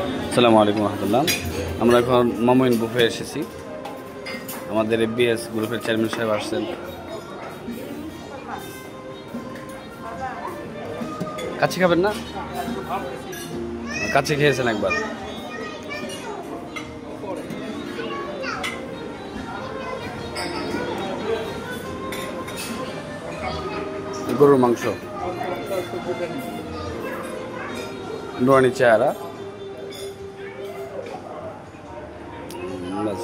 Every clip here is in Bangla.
আসসালামু আলাইকুম রহমতুল্লাহ। আমরা এখন মামুইন বুফে এসেছি। আমাদের এফবিএস গ্রুপের চেয়ারম্যান সাহেব আসছেন। কাছে খাবেন না? কাছে খেয়েছেন একবার? গরুর মাংস, নুরানি চেহারা, বাস।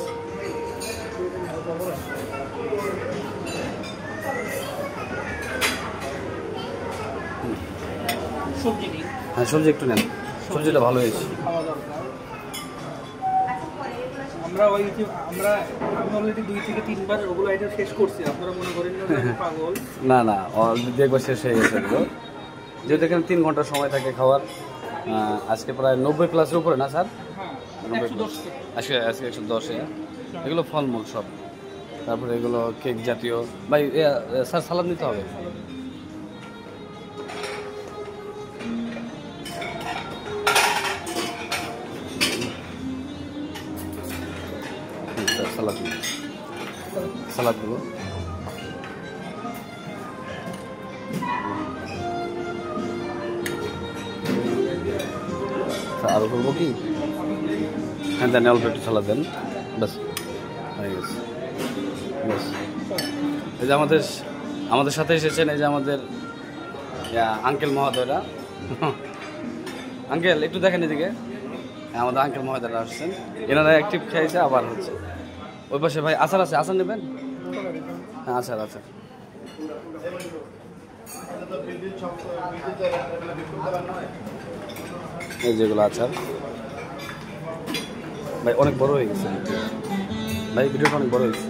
হ্যাঁ, সবজি একটু নেন, সবজিটা ভালো হয়েছে। আমরা আমি অলরেডি 2 থেকে 3 বার ওগুলো আইটেম শেষ করছি। আপনারা মনে করেন না আমি পাগল? না অলরেডি একবার শেষ হয়ে গেছে এগুলো। যেহেতু এখানে 3 ঘন্টা সময় থাকে খাওয়ার। আজকে প্রায় 90+ উপরে না স্যার? হ্যাঁ, 90+। আজকে 110। এগুলো ফলমূল সব। তারপরে এগুলো কেক জাতীয়। ভাই স্যার সালাদ নিতে হবে। সালাদ দেবো। আরও করবো কি? হ্যাঁ দেন, অল্প একটু সালাদ দেন, ব্যাস হয়ে গেছে। ব্যাস, এই যে আমাদের সাথে এসেছেন, এই যে আমাদের আঙ্কেল মহোদয়রা। আঙ্কেল একটু দেখেন এদিকে। হ্যাঁ, আমাদের আঙ্কেল মহোদয়রা আসছেন। এনারা অ্যাক্টিভ খেয়েছে, আবার হচ্ছে ওই পাশে। ভাই আচার আছে, আচার নেবেন? হ্যাঁ, আচার। এই যেগুলো আচার। ভাই অনেক বড় হয়ে গেছে ভাই, ভিডিওটা অনেক বড় হয়েছে।